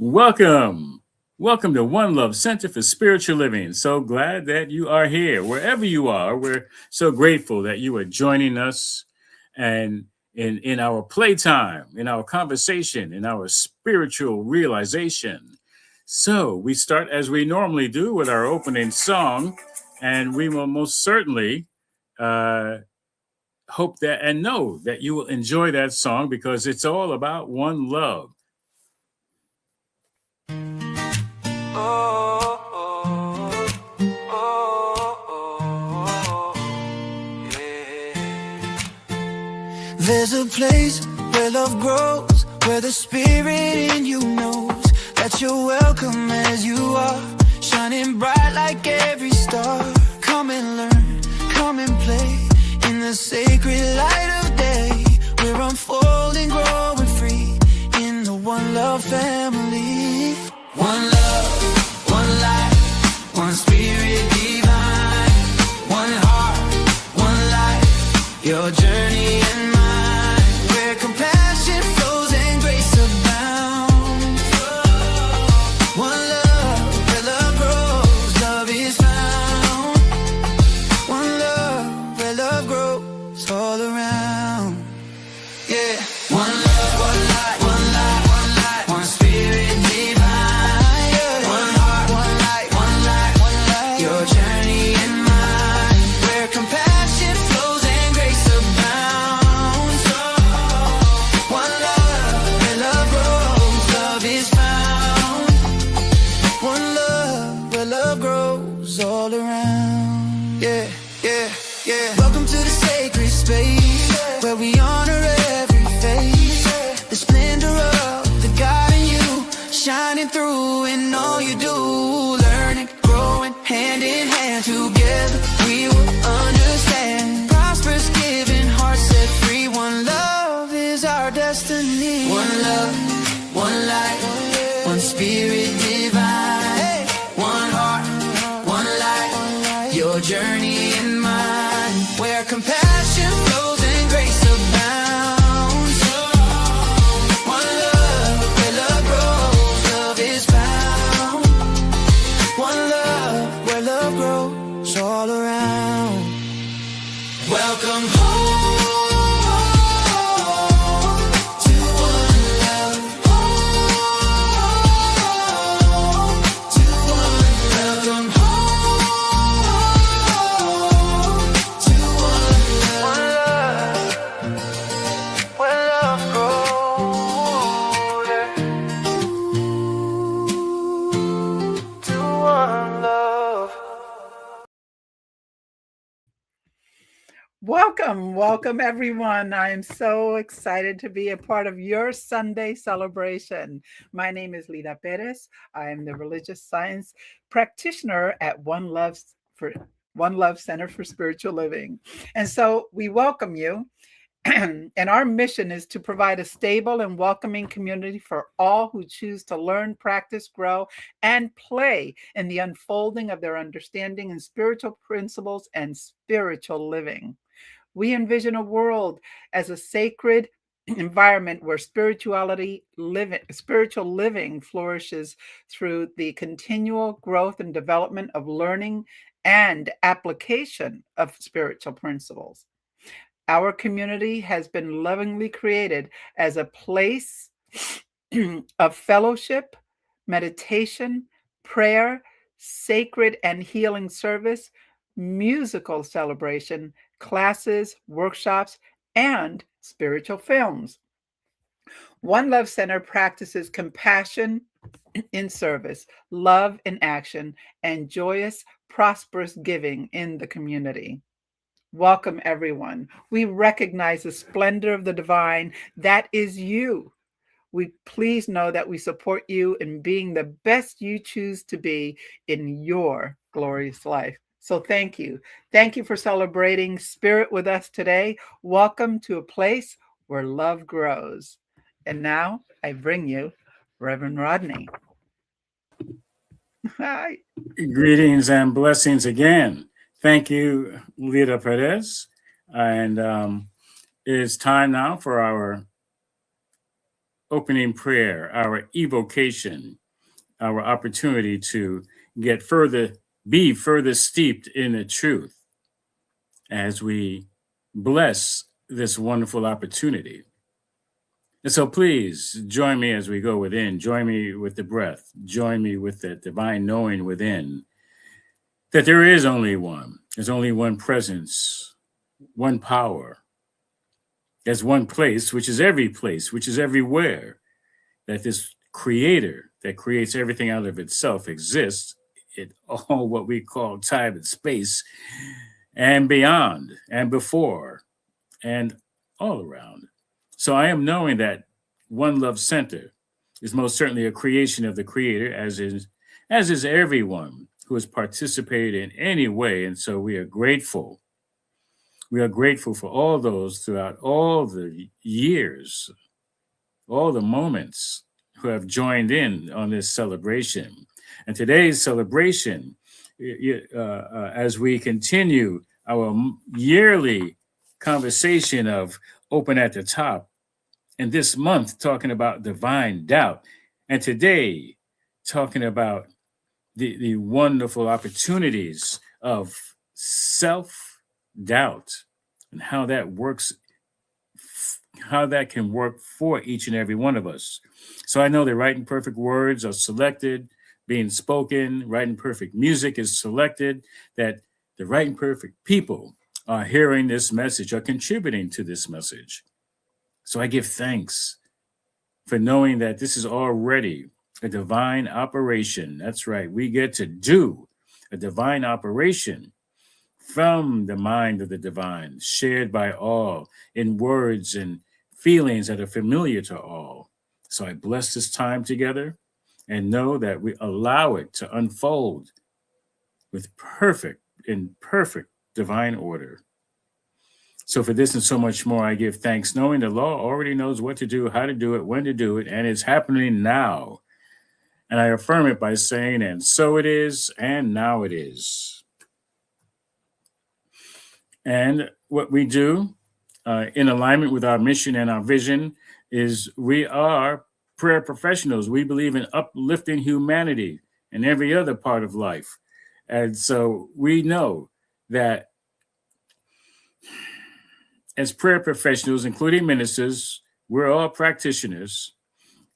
Welcome. Welcome to One Love Center for Spiritual Living. So glad that you are here. Wherever you are, we're so grateful that you are joining us and in our playtime, in our conversation, in our spiritual realization. So we start as we normally do with our opening song, and we will most certainly uh, hope that and know that you will enjoy that song because it's all about one love. Oh, oh, oh, yeah. There's a place where love grows, where the spirit in you knows that you're welcome as you are, shining bright like every star. Come and learn, come and play in the sacred light of day. We're unfolding, growing free in the One Love family. One love, one life, one spirit divine, one heart, one life, your journey and mine, where compassion flows and grace abounds. One love, where love grows, love is found. One love, where love grows all around. Yeah, one love, one life, one life, one life, one spirit divine, one heart, one light, one life, one life, your journey and mine, where compassion flows and grace abounds. One love, where love grows, love is found. One love, where love grows all around. Yeah, yeah, yeah. Welcome to the sacred space where we honor every face, the splendor of the God in you, shining through in all you do. Learning, growing, hand in hand, together we will understand. Prosperous, giving, hearts set free. One love is our destiny. One love, one light, one spirit divine, one heart, one light, your journey and mine, where compassion flows and grace abounds. One love, where love grows, love is found. One love, where love grows all around. Welcome home to one love, to one love. Welcome home to one love, where love grows, yeah. To one love. Welcome everyone. I am so excited to be a part of your Sunday celebration. My name is Leda Perez. I am the religious science practitioner at One Love Center for Spiritual Living. And so we welcome you. And our mission is to provide a stable and welcoming community for all who choose to learn, practice, grow, and play in the unfolding of their understanding and spiritual principles and spiritual living. We envision a world as a sacred environment where spiritual living flourishes through the continual growth and development of learning and application of spiritual principles. Our community has been lovingly created as a place of fellowship, meditation, prayer, sacred and healing service, musical celebration, classes, workshops, and spiritual films. One Love Center practices compassion in service, love in action, and joyous, prosperous giving in the community. Welcome, everyone. We recognize the splendor of the divine that is you. We please know that we support you in being the best you choose to be in your glorious life. So thank you. Thank you for celebrating spirit with us today. Welcome to a place where love grows. And now I bring you Reverend Rodney. Hi. Greetings and blessings again. Thank you, Leda Perez. And it is time now for our opening prayer, our evocation, our opportunity to get further, be further steeped in the truth as we bless this wonderful opportunity. And so please join me as we go within. Join me with the breath. Join me with the divine knowing within that there is only one. There's only one presence, one power. There's one place, which is every place, which is everywhere. That this creator that creates everything out of itself exists in all what we call time and space and beyond and before and all around. So I am knowing that One Love Center is most certainly a creation of the creator, as is everyone who has participated in any way. And so we are grateful. We are grateful for all those throughout all the years, all the moments who have joined in on this celebration. And today's celebration, as we continue our yearly conversation of Open at the Top, and this month talking about divine doubt, and today talking about the wonderful opportunities of self-doubt and how that works, how that can work for each and every one of us. So I know that right and perfect words are selected, being spoken, right and perfect music is selected, that the right and perfect people are hearing this message, are contributing to this message. So I give thanks for knowing that this is already a divine operation. That's right. We get to do a divine operation from the mind of the divine, shared by all in words and feelings that are familiar to all. So I bless this time together and know that we allow it to unfold with perfect divine order. So for this and so much more, I give thanks, knowing the law already knows what to do, how to do it, when to do it, and it's happening now. And I affirm it by saying, and so it is, and now it is. And what we do in alignment with our mission and our vision is we are prayer professionals. We believe in uplifting humanity and every other part of life. And so we know that as prayer professionals, including ministers, we're all practitioners,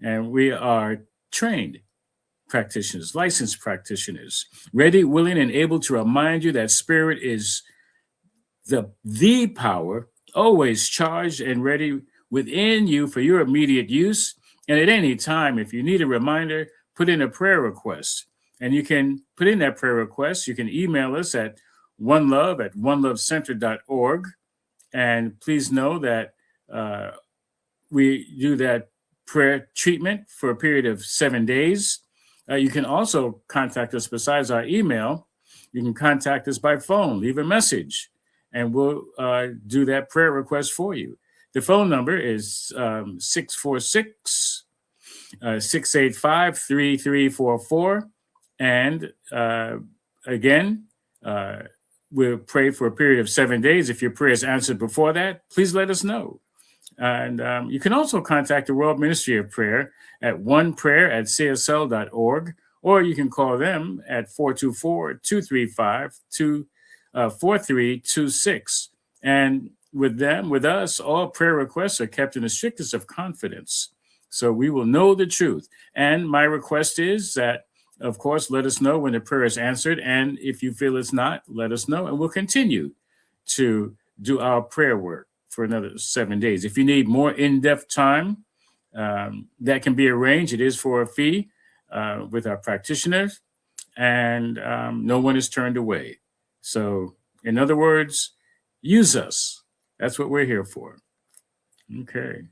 and we are trained practitioners, licensed practitioners, ready, willing, and able to remind you that spirit is the power, always charged and ready within you for your immediate use. And at any time, if you need a reminder, put in a prayer request. And you can put in that prayer request. You can email us at onelovecenter.org. And please know that we do that prayer treatment for a period of 7 days. You can also contact us besides our email. You can contact us by phone, leave a message, and we'll do that prayer request for you. The phone number is 646 685 3344. And again, we'll pray for a period of 7 days. If your prayer is answered before that, please let us know. And you can also contact the World Ministry of Prayer at oneprayer@csl.org, or you can call them at 424-235-4326. And with us, all prayer requests are kept in the strictest of confidence. So we will know the truth. And my request is that, of course, let us know when the prayer is answered. And if you feel it's not, let us know. And we'll continue to do our prayer work for another 7 days. If you need more in-depth time, that can be arranged. It is for a fee with our practitioners, and no one is turned away. So, in other words, use us. That's what we're here for. Okay.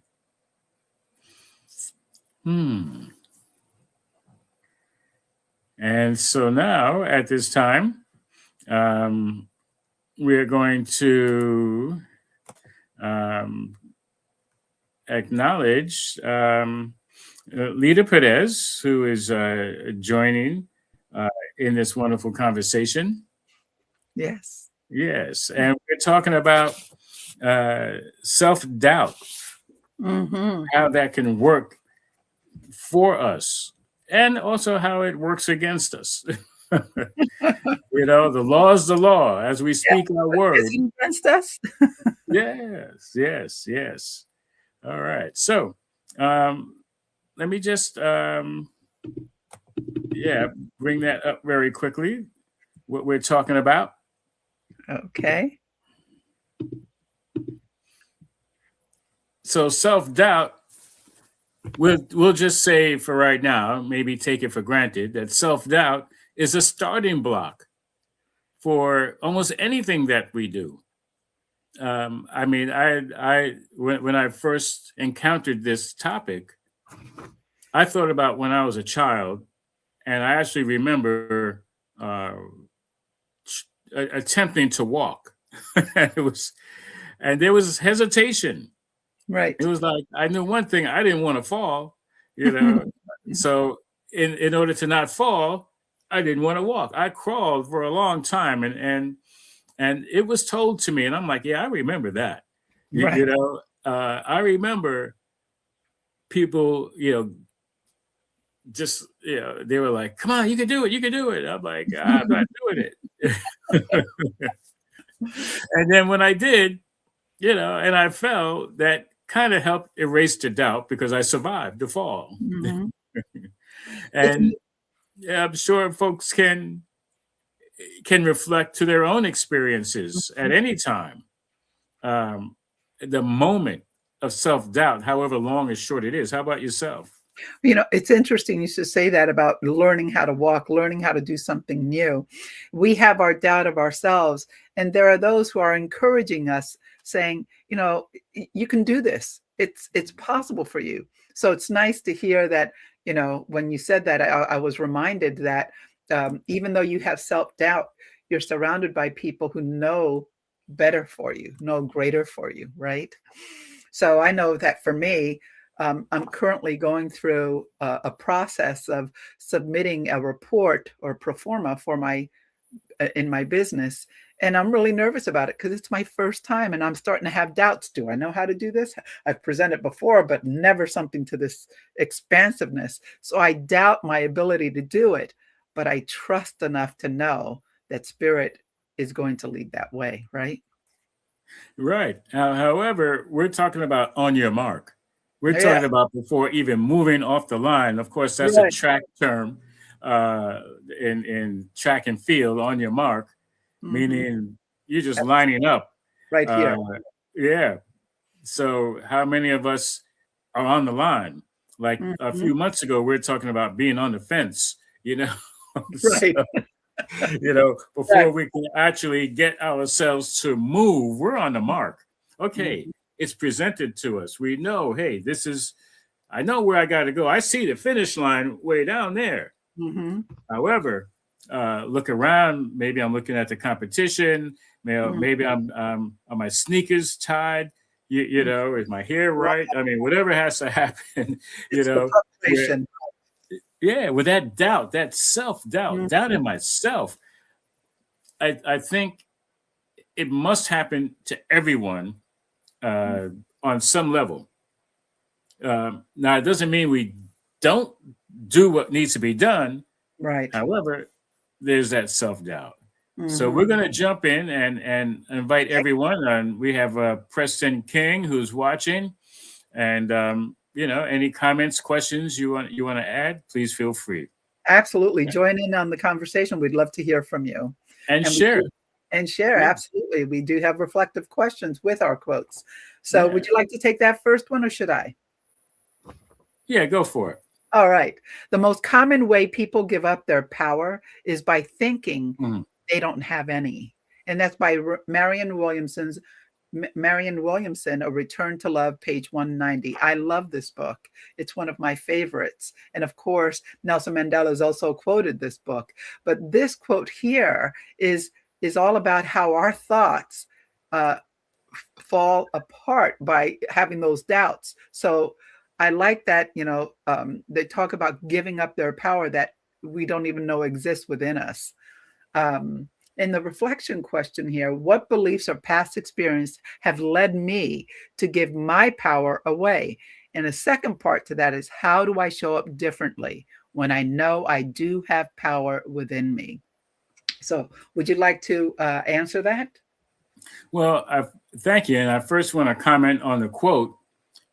And so now, at this time, we're going to acknowledge Leda Perez, who is joining in this wonderful conversation. Yes. Yes, and we're talking about self-doubt, how that can work for us, and also how it works against us. The law is the law as we Yeah, speak our but is word. it against us? Yes, yes, yes. All right. So um, let me just yeah, bring that up very quickly. What we're talking about. Okay. So self-doubt, we'll just say for right now, maybe take it for granted that self-doubt is a starting block for almost anything that we do. I mean, when I first encountered this topic, I thought about when I was a child, and I actually remember uh, attempting to walk. It was, and there was hesitation. It Right. was like I knew one thing: I didn't want to fall. You know, so in order to not fall, I didn't want to walk. I crawled for a long time, and it was told to me, and I'm like, yeah, I remember that. Right. I remember people, just they were like, "Come on, you can do it, you can do it." I'm like, I'm not doing it. And then when I did, and I fell, that kind of helped erase the doubt because I survived the fall. Mhm. It's And yeah, I'm sure folks can reflect to their own experiences at any time. Um, the moment of self doubt, however long or short it is. How about yourself? It's interesting you should say that about learning how to walk, learning how to do something new. We have our doubt of ourselves, and there are those who are encouraging us, saying, you can do this. It's possible for you. So it's nice to hear that. When you said that, I was reminded that even though you have self doubt, you're surrounded by people who know better for you, know greater for you, right? So I know that for me, I'm currently going through a process of submitting a report or pro forma for my in my business, and I'm really nervous about it because it's my first time, and I'm starting to have doubts. Do I know how to do this? I've presented before, but never something to this expansiveness. So I doubt my ability to do it, but I trust enough to know that Spirit is going to lead that way. Right? Right. However, we're talking about on your mark. We're Yeah. talking about before even moving off the line. Of course, that's a Right. track term uh, in track and field. On your mark, Hmm. meaning you're just lining up. Right Uh, here. yeah. So, how many of us are on the line? Like a Hmm. few months ago, we are talking about being on the fence. You know, Right. so, before Right. we can actually get ourselves to move, we're on the mark. Okay, Mhm. it's presented to us. We know, hey, I know where I got to go. I see the finish line way down there. Mhm. However, look around. Maybe I'm looking at the competition. Mhm. Maybe are my sneakers tied? Mhm. Is my hair Right. right? I mean, whatever has to happen. You It's the know, where preparation. yeah, with that doubt, that self doubt, Mhm. doubt in myself. I think it must happen to everyone uh, on some level. Now, it doesn't mean we don't do what needs to be done. Right. However, there's that self doubt. So Mhm. we're going to jump in and invite everyone. And we have Preston King who's watching. And any comments, questions you want to add, please feel free Absolutely. Join in on the conversation. We'd love to hear from you. and And we share. do and share, Yeah, absolutely. We do have reflective questions with our quotes. So yeah, would you like to take that first one or should I? yeah. Go for it. All right. The most common way people give up their power is by thinking Mhm. they don't have any. And that's by Marion Williamson, A Return to Love, page 190. I love this book. It's one of my favorites. And of course, Nelson Mandela has also quoted this book. But this quote here is all about how our thoughts uh, fall apart by having those doubts. So I like that, they talk about giving up their power that we don't even know exists within us. In the reflection question here, what beliefs or past experience have led me to give my power away? And the second part to that is, how do I show up differently when I know I do have power within me? So, would you like to answer that? Well, thank you. And I first want to comment on the quote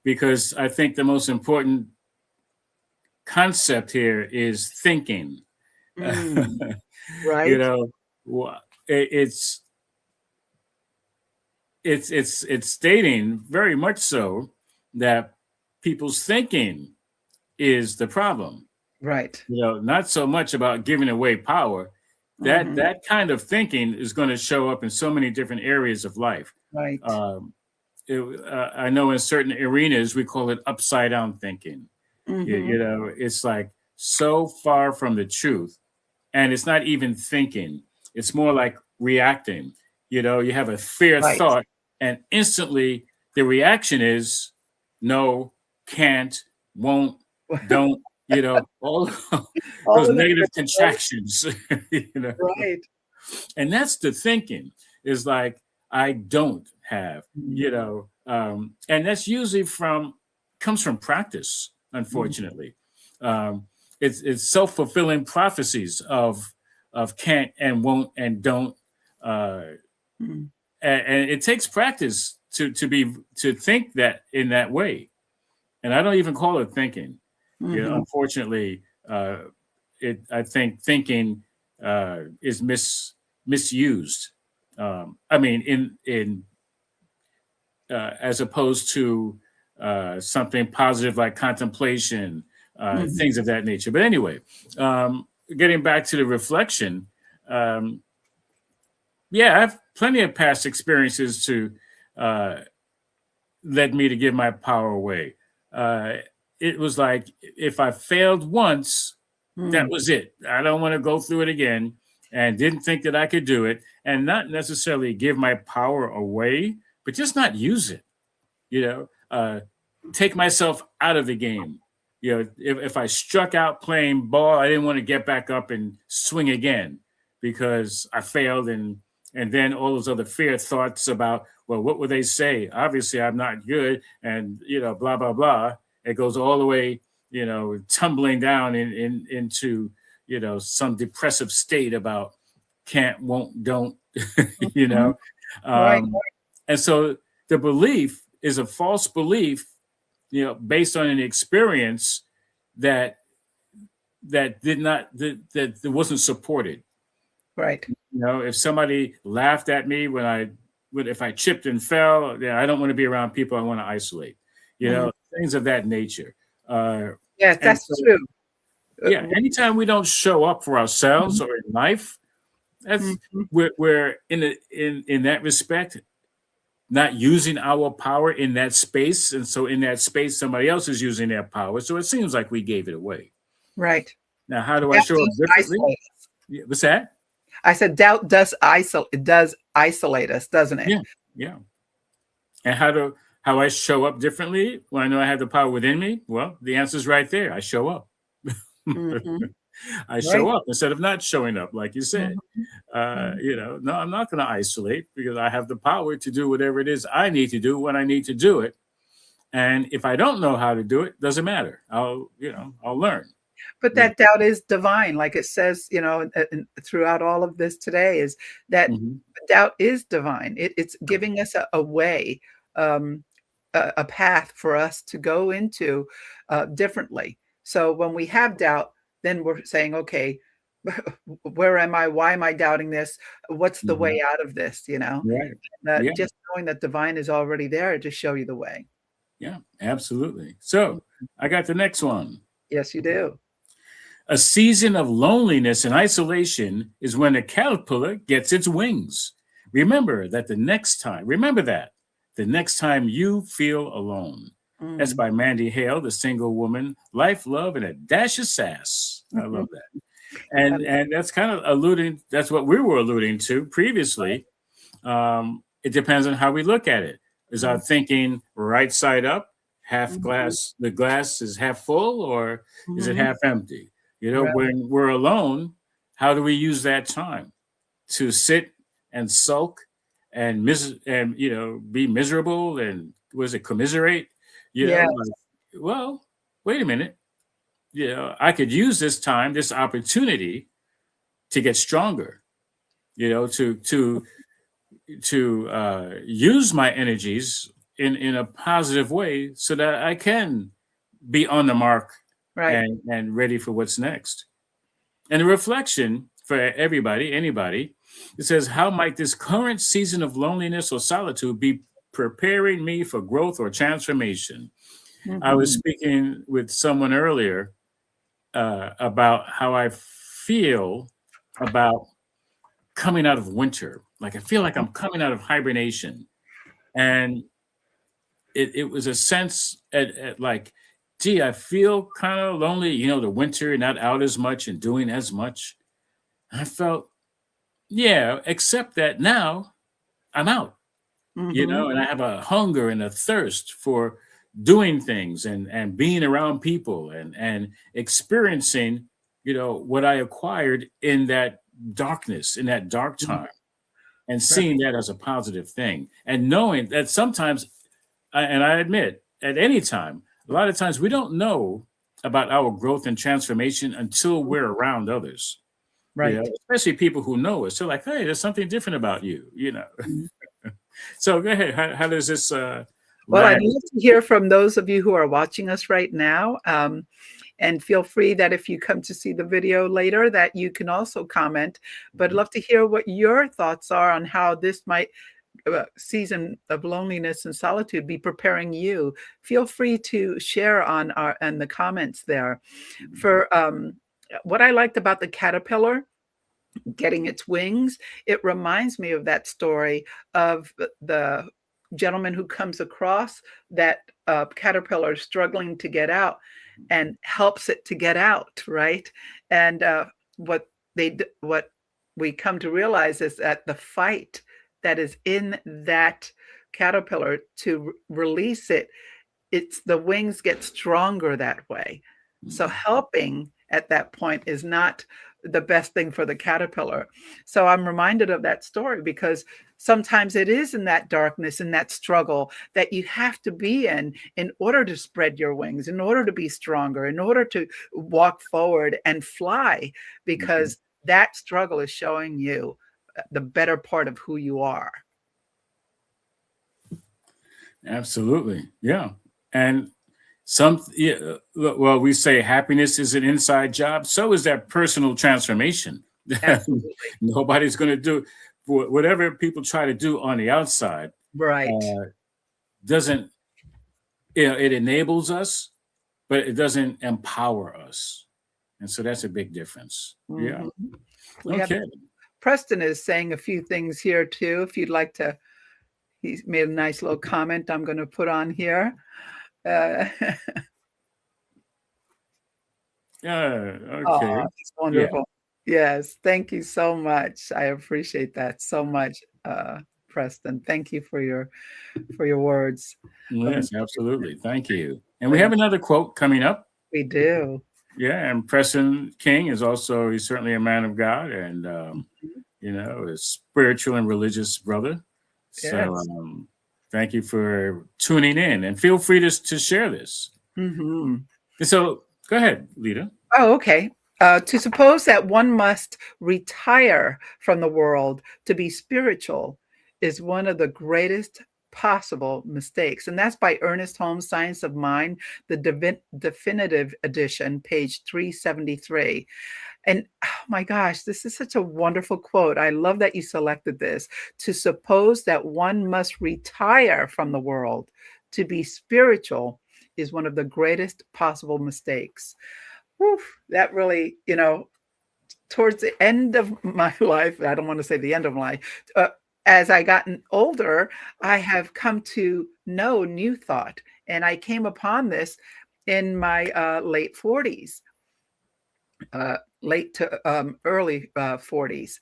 because I think the most important concept here is thinking. Mm, You right, know, it's it's stating very much so that people's thinking is the problem. right. Not so much about giving away power. That Hmm. that kind of thinking is going to show up in so many different areas of life. Right. Um, I know in certain arenas we call it upside down thinking. Hmm. It's like so far from the truth, and it's not even thinking. It's more like reacting. You have a fear Right. thought, and instantly the reaction is no, can't, won't, don't. All All those of that. negative Right. contractions. You know, Right. and that's the thinking is like I don't have. Mhm. And that's usually comes from practice. Mhm. Unfortunately, um, it's self-fulfilling prophecies of can't and won't and don't. Uh, Mhm. and it takes practice to think that in that way. And I don't even call it thinking. Mhm. Unfortunately, I think thinking is misused. I mean, in as opposed to something positive like contemplation, Mhm. things of that nature. But anyway, um, getting back to the reflection, um, yeah, I have plenty of past experiences to uh, led me to give my power away. Uh, it was like if I failed once, that Mm. was it. I don't want to go through it again, and didn't think that I could do it, and not necessarily give my power away, but just not use it. You know, take myself out of the game. If I struck out playing ball, I didn't want to get back up and swing again because I failed, and then all those other fear thoughts about, well, what would they say? Obviously, I'm not good, and blah blah blah. It goes all the way, tumbling down into some depressive state about can't, won't, don't, you Mhm. know. Right. Um, and so the belief is a false belief, based on an experience that did not that wasn't supported. Right. If somebody laughed at me if I chipped and fell, I don't want to be around people. I want to isolate. Mhm. Things of that nature. Uh, Yes, and that's so, true. yeah, anytime we don't show up for ourselves Mhm. or in life, that's Mhm. we're in that respect not using our power in that space. And so in that space, somebody else is using their power. So it seems like we gave it away. Right. Now, how do I Doubt show up does differently? isolate us. Yeah, what's that? I said doubt does isolate us, doesn't it? Yeah, yeah. And how I show up differently when I know I have the power within me? Well, the answer's right there. I show up. Mhm. I show Right. up instead of not showing up, like you said. Mhm. Mhm. No, I'm not going to isolate because I have the power to do whatever it is I need to do when I need to do it. And if I don't know how to do it, doesn't matter. I'll learn. But You that doubt is divine, like it says, throughout all of this today, is that Mhm. doubt is divine. It's giving us a way, um, a path for us to go into differently. So when we have doubt, then we're saying, okay, where am I? Why am I doubting this? What's the Mhm. way out of this? Right. Yeah. Just knowing that divine is already there to show you the way. Yeah. Absolutely. So I got the next one. Yes, you do. A season of loneliness and isolation is when a caterpillar gets its wings. Remember that the next time you feel alone. That's Mm. by Mandy Hale, the single woman, life, love, and a dash of sass. I love that. I And that's kind of that's what we were alluding to previously. It depends on how we look at it. Is our love. thinking right side up, half Mhm. glass, the glass is half full, or is it Mhm. half empty? Right. When we're alone, how do we use that time to sit and sulk and be miserable and was it commiserate? Yeah. well, wait a minute. I could use this time, this opportunity to get stronger, to use my energies in a positive way so that I can be on the mark Right. and ready for what's next. And the reflection for everybody, anybody, it says, how might this current season of loneliness or solitude be preparing me for growth or transformation? I was Hmm. speaking with someone earlier about how I feel about coming out of winter. Like I feel like I'm coming out of hibernation. And it was a sense at like, gee, I feel kind of lonely, the winter, not out as much and doing as much. I felt, yeah, except that now I'm out, Hmm. and I have a hunger and a thirst for doing things and being around people and experiencing, what I acquired in that darkness, in that dark time, and Right. seeing that as a positive thing and knowing that sometimes, and I admit, at any time, a lot of times we don't know about our growth and transformation until we're around others, Right. especially people who know us. They're like, hey, there's something different about you. Mhm. So go ahead. How does this Well, I'd land? love to hear from those of you who are watching us right now. And feel free that if you come to see the video later, that you can also comment. But I'd love to hear what your thoughts are on how this might season of loneliness and solitude be preparing you. Feel free to share on our and the comments there. For what I liked about the caterpillar getting its wings, it reminds me of that story of the gentleman who comes across that caterpillar struggling to get out and helps it to get out, right? And what what we come to realize is that the fight that is in that caterpillar to release it, it's the wings get stronger that way. So helping at that point is not the best thing for the caterpillar. So I'm reminded of that story because sometimes it is in that darkness, in that struggle that you have to be in order to spread your wings, in order to be stronger, in order to walk forward and fly, Mhm. because that struggle is showing you the better part of who you are. Absolutely. Yeah. And well, we say happiness is an inside job. So is that personal transformation. Absolutely. Nobody's going to do whatever people try to do on the outside. Right. Uh, doesn't it enables us, but it doesn't empower us, and so that's a big difference. Yeah. Mhm. We have Okay. Preston is saying a few things here too. If you'd like to, he's made a nice little comment I'm going to put on here. Uh, oh, Okay. it's Yeah. wonderful. Yes, thank you so much. I appreciate that so much, Preston. Thank you for your words of Yes. Absolutely. encouragement. Thank you. And we have Thank another quote coming up. We do. Yeah, and Preston King is also he's certainly a man of God and Mhm. a spiritual and religious brother. So Yes. thank you for tuning in and feel free to share this. Hmm. And so go ahead, Lita. Oh, okay. To suppose that one must retire from the world to be spiritual is one of the greatest possible mistakes. And that's by Ernest Holmes, Science of Mind, the definitive edition, page 373. And oh my gosh, this is such a wonderful quote. I love that you selected this. To suppose that one must retire from the world to be spiritual is one of the greatest possible mistakes. Whew, that really, towards the end of my life, I don't want to say the end of my life, as I gotten older, I have come to know New Thought. And I came upon this in my late 40s, late to early 40s.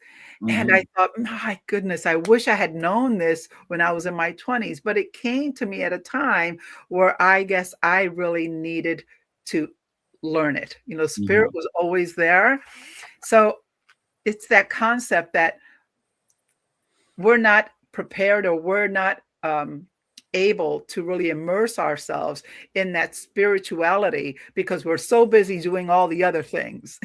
And I Hmm. thought, my goodness, I wish I had known this when I was in my 20s. But it came to me at a time where I guess I really needed to learn it. Spirit Hmm. was always there. So it's that concept that we're not prepared or we're not able to really immerse ourselves in that spirituality because we're so busy doing all the other things.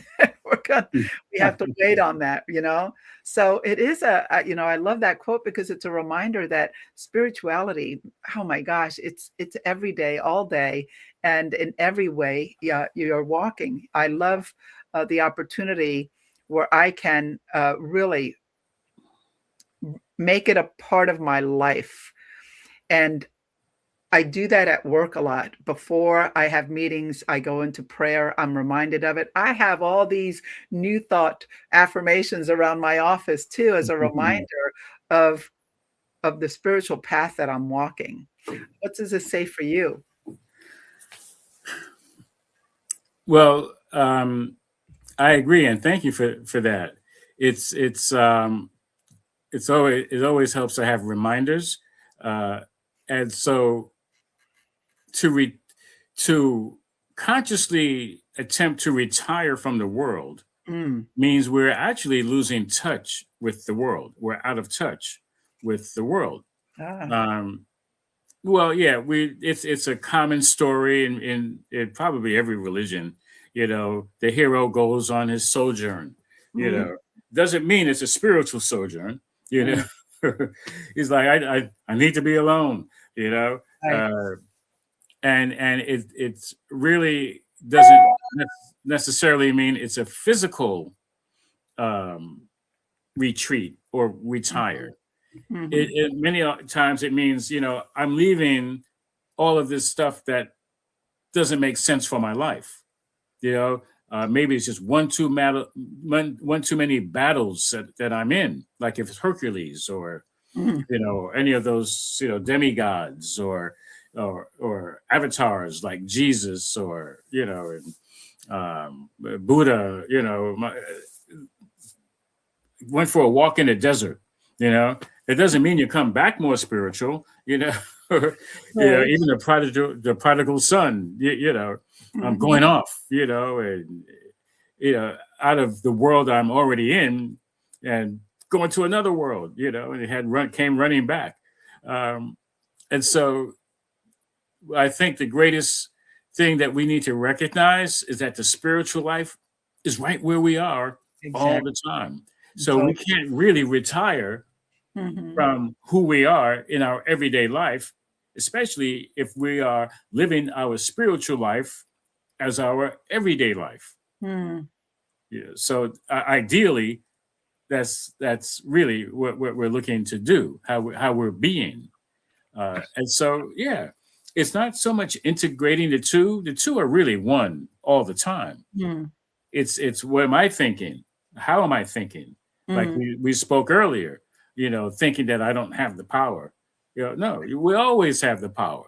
We have to wait on that, you know? So it is you know, I love that quote because it's a reminder that spirituality, oh my gosh, it's every day, all day, and in every way, yeah, you're walking. I love the opportunity where I can really make it a part of my life. And I do that at work a lot. Before I have meetings, I go into prayer. I'm reminded of it. I have all these new thought affirmations around my office too, as a reminder of the spiritual path that I'm walking. What does it say for you? Well, I agree, and thank you for that. It's it always helps to have reminders, uh, and so to re, to consciously attempt to retire from the world Mm. means we're actually losing touch with the world. We're out of touch with the world. Ah. Um, well, yeah, it's a common story in probably every religion. You know, the hero goes on his sojourn. You Mm, know, doesn't mean it's a spiritual sojourn. You mm, know, he's like, I need to be alone. You know, right. uh, and it's really doesn't necessarily mean it's a physical um, retreat or retire. Mhm. It many times it means, you know, I'm leaving all of this stuff that doesn't make sense for my life. You know, maybe it's just one too many battles that I'm in, like if it's Hercules or, Mhm. you know, any of those, you know, demigods or avatars like Jesus or, you know, Buddha, you know, went for a walk in the desert. You know, it doesn't mean you come back more spiritual. You know, you know, Right. even the prodigal son. You know, I'm Mhm. going off. You know, and you know, out of the world I'm already in, and going to another world. You know, and he came running back, um, and so I think the greatest thing that we need to recognize is that the spiritual life is right where we are all the Exactly. time. So So we can't really retire mhm. from who we are in our everyday life, especially if we are living our spiritual life as our everyday life. Mm, Yeah. So ideally, that's really what we're looking to do, how we're being. And so, yeah, it's not so much integrating the two. The two are really one all the time. mm, It's what am I thinking? How am I thinking? Like mm, we spoke earlier, you know, thinking that I don't have the power. You know, no, we always have the power,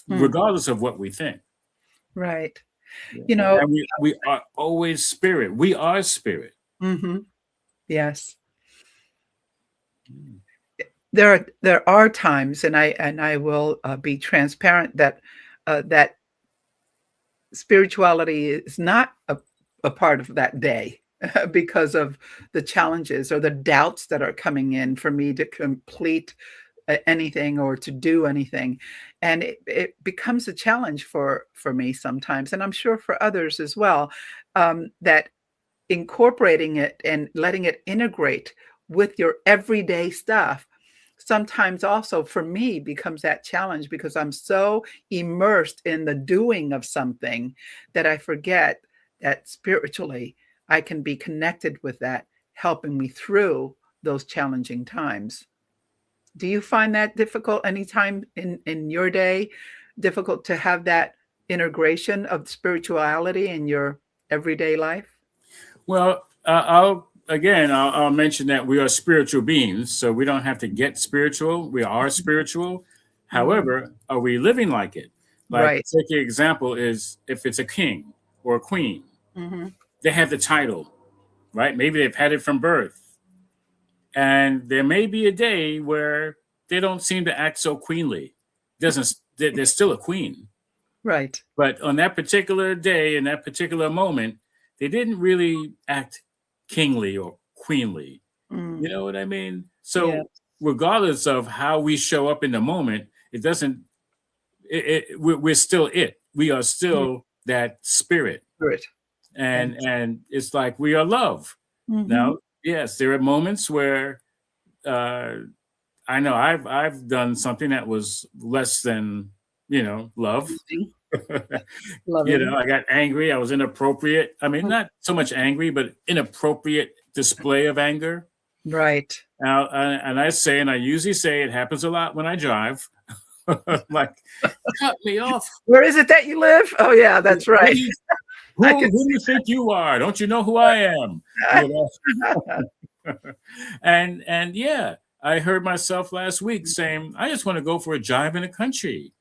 mm. regardless of what we think. Right. Yeah. You know, And we are always spirit. We are spirit. mhm. Yes. Mm. There are times, and I will, be transparent that, that spirituality is not a part of that day because of the challenges or the doubts that are coming in for me to complete anything or to do anything, and it becomes a challenge for me sometimes, and I'm sure for others as well, that incorporating it and letting it integrate with your everyday stuff sometimes also for me becomes that challenge because I'm so immersed in the doing of something that I forget that spiritually I can be connected with that, helping me through those challenging times. Do you find that difficult anytime in your day, difficult to have that integration of spirituality in your everyday life? Well, I'll mention that we are spiritual beings, so we don't have to get spiritual. We are spiritual. Mhm. However, are we living like it? Like, Right. take an example is if it's a king or a queen, Mhm. they have the title, right? Maybe they've had it from birth, and there may be a day where they don't seem to act so queenly. Doesn't they're still a queen, Right. but on that particular day, in that particular moment, they didn't really act kingly or queenly. You Mm. know what I mean? Yeah. So, regardless of how we show up in the moment, it doesn't we're still it. We are Mm. still that spirit, Spirit. and it's like we are love. Mm-hmm. Now, yes, there are moments where uh, I know I've done something that was less than love. Loving. I got angry. I was inappropriate. I mean, not so much angry, but inappropriate display of anger. Right. Now, and I usually say it happens a lot when I drive. Like, cut me off. Where is it that you live? Oh, yeah, that's What right. do you, I who can do you think you are? Don't you know who I am? You know. see. And yeah, I heard myself last week saying, I just want to go for a drive in the country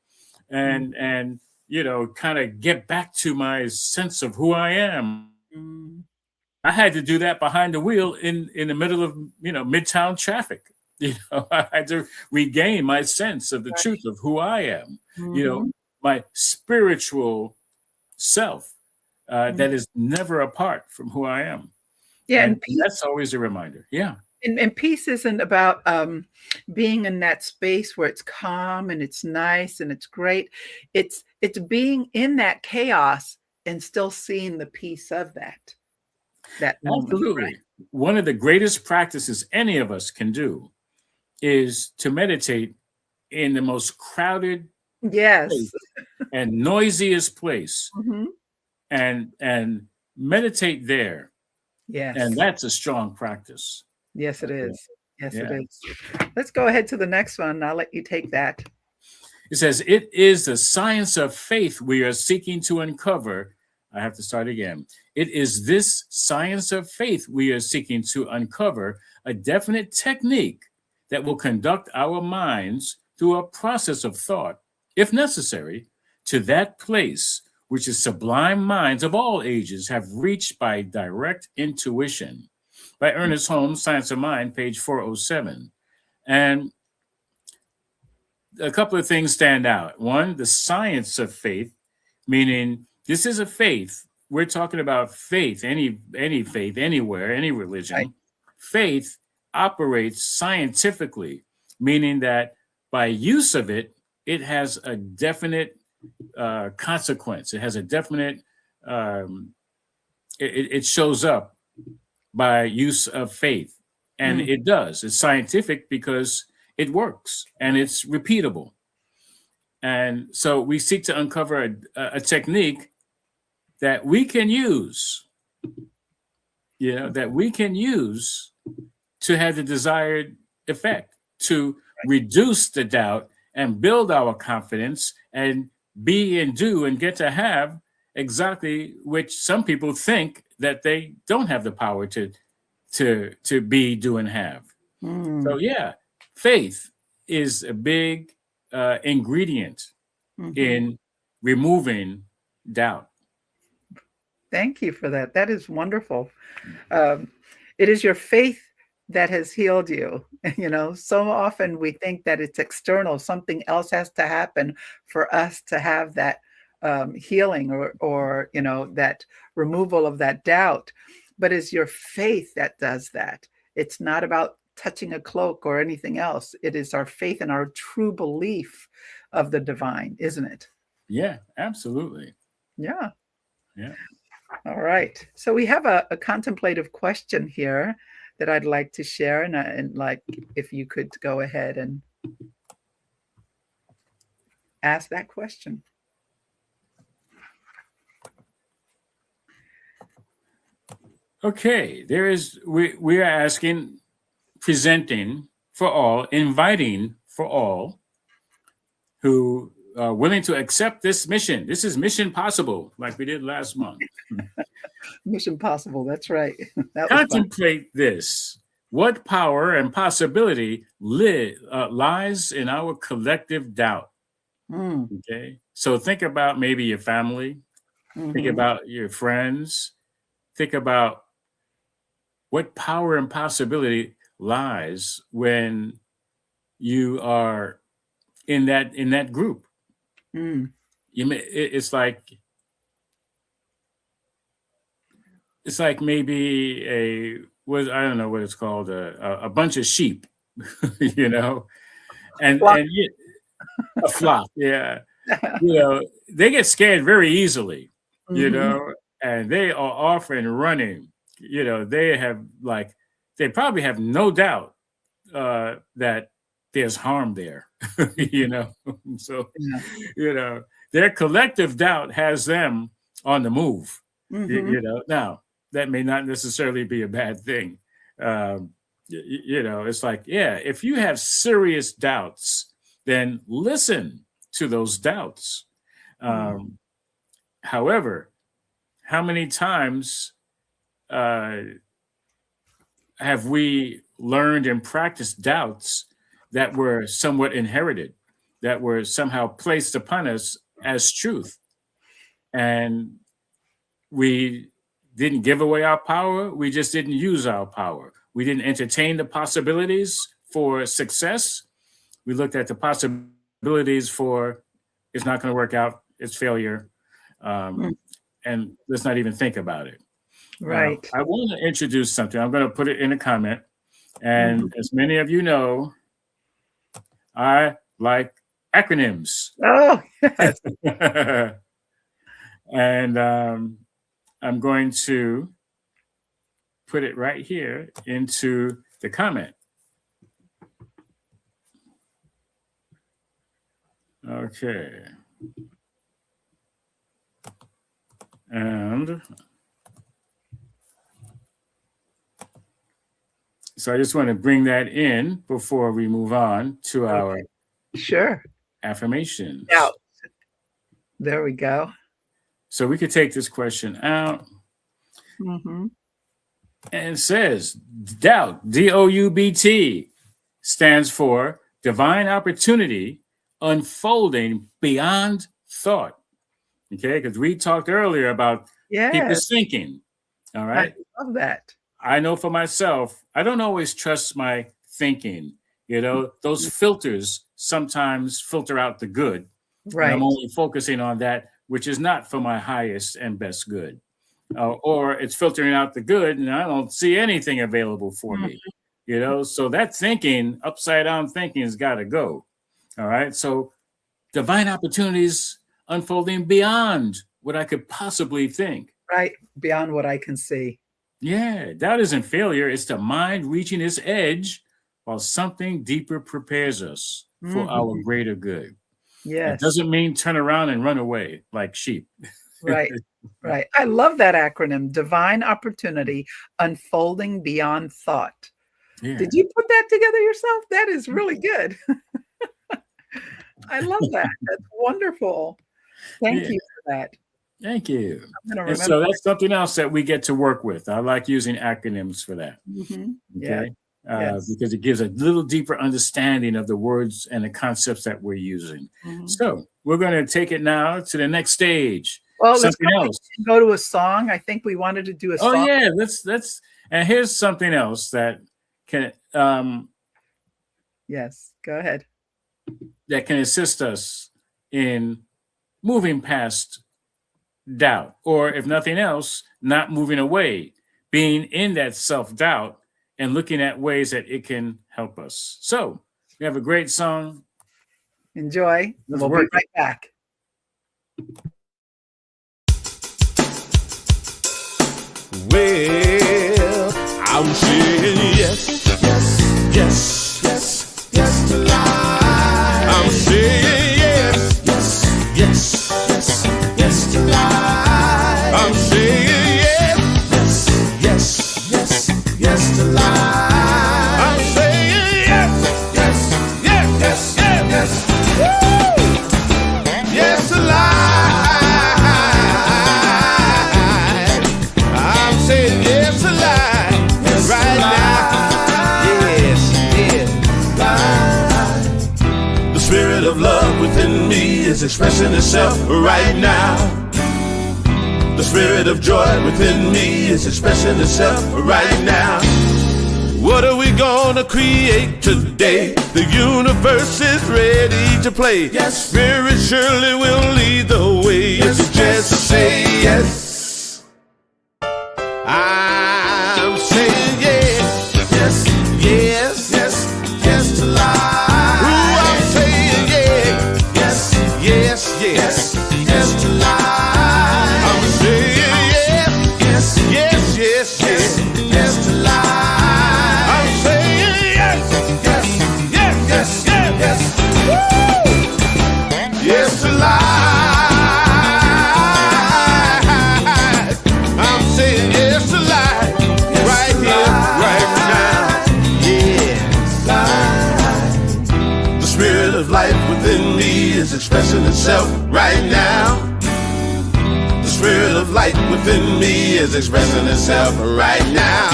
and kind of get back to my sense of who I am. Mm. I had to do that behind the wheel in the middle of midtown traffic. I had to regain my sense of the truth of who I am. Mhm. My spiritual self Mm. that is never apart from who I am, Yeah, and and peace that's always a reminder. Yeah, and peace isn't about being in that space where it's calm and it's nice and it's great. It's being in that chaos and still seeing the peace of that moment, absolutely. One of the greatest practices any of us can do is to meditate in the most crowded right? Yes. place and noisiest place, Mhm. and meditate there, and Yes. that's a strong practice. Yes, it Okay. is. Yes, it Yeah. is. Let's go ahead to the next one. I'll let you take that. It says, it is the science of faith we are seeking to uncover. I have to start again. It is this science of faith we are seeking to uncover a definite technique that will conduct our minds through a process of thought, if necessary, to that place which the sublime minds of all ages have reached by direct intuition. By Ernest Holmes, Science of Mind, page 407. And a couple of things stand out. One, the science of faith, meaning this is a faith. We're talking about faith, any faith, anywhere, any Right. religion. Faith operates scientifically, meaning that by use of it, it has a definite consequence. It has a definite. Um, it shows up by use of faith, and Mm. it does. It's scientific because it works and it's repeatable. And so we seek to uncover a technique that we can use, that we can use to have the desired effect, to reduce the doubt and build our confidence and be and do and get to have exactly which some people think that they don't have the power to be, do, and have. So Mm. yeah, faith is a big ingredient Mhm. in removing doubt. Thank you for that. That is wonderful. Um, it is your faith that has healed you. So often we think that it's external, something else has to happen for us to have that healing or that removal of that doubt. But it's your faith that does that. It's not about touching a cloak or anything else. It is our faith and our true belief of the divine, isn't it? Yeah, absolutely. Yeah. Yeah. All right. So we have a contemplative question here that I'd like to share, and like if you could go ahead and ask that question. Okay. We are asking, presenting for all, inviting for all who are willing to accept this mission. This is Mission Possible, like we did last month. Mission Possible. That's right. That was fun. Contemplate this. What power and possibility lies in our collective doubt? Mm. Okay. So think about maybe your family, think Hmm. about your friends, think about what power and possibility lies when you are in that group. Mm. It's like maybe I don't know what it's called, a bunch of sheep, you know, and Flock. a flock, yeah, they get scared very easily, Mhm. and they are off and running. They probably have no doubt that there's harm there, you know. So, Yeah. you know, their collective doubt has them on the move. Mhm. Now that may not necessarily be a bad thing. It's like, yeah, if you have serious doubts, then listen to those doubts. Mm. Um, However, how many times uh, have we learned and practiced doubts that were somewhat inherited, that were somehow placed upon us as truth? And we didn't give away our power, we just didn't use our power. We didn't entertain the possibilities for success. We looked at the possibilities for it's not going to work out, it's failure, Mm. and let's not even think about it. Now, Right. I want to introduce something. I'm going to put it in a comment. Mhm. And as many of you know, I like acronyms. Oh, yes. And I'm going to put it right here into the comment. Okay. And so I just want to bring that in before we move on to our Okay. Sure. affirmations. Doubt. There we go. So we could take this question out. Mhm. And it says doubt, DOUBT, stands for divine opportunity unfolding beyond thought. Okay, because we talked earlier about Yes, people's thinking. All I right. love that. I know for myself, I don't always trust my thinking. Those filters sometimes filter out the good. And I'm Right. only focusing on that which is not for my highest and best good. Or it's filtering out the good and I don't see anything available for Mhm. me. So that thinking, upside down thinking, has got to go. All right. So divine opportunities unfolding beyond what I could possibly think. Right. Beyond what I can see. Yeah, doubt isn't failure. It's the mind reaching its edge while something deeper prepares us for our Mhm. greater good. It Yes. doesn't mean turn around and run away like sheep. Right. Right. I love that acronym, divine opportunity unfolding beyond thought. Yeah. Did you put that together yourself? That is really good. I love that. That's wonderful. Thank Yeah. you for that. Thank you. I'm gonna And remember so that. that's something else that we get to work with. I like using acronyms for that. Mhm. Yes. Okay. Yes. Because it gives a little deeper understanding of the words and the concepts that we're using. Mhm. So we're going to take it now to the next stage. Well, let's Something else. go to a song. I think we wanted to do a Oh song. yeah, let's. And here's something else that can Yes. Go ahead. assist us in moving past doubt, or if nothing else, not moving away, being in that self-doubt and looking at ways that it can help us. So we have a great song. Enjoy. Let's We'll be work it. right back. Well, I'm saying yes, yes, yes, yes, yes to life. I'm saying yes, yes, yes, yes, yes to life. I'm saying yes, yes, yes, yes, yes to life. I'm saying yes, yes, yes, yes, yes, yes. Woo! Yes to life. I'm saying yes to life, yes, right now. Yes, yes. The spirit of love within me is expressing itself right now. The spirit of joy within me is expressing itself right now. What are we gonna create today? The universe is ready to play. Yes, Spirit surely will lead the way. Yes, if you just say yes. I'm saying yes, yes, yes, yes, yes to life. Ooh, I'm saying yes, yes, yes, expressing itself right now. The spirit of light within me is expressing itself right now.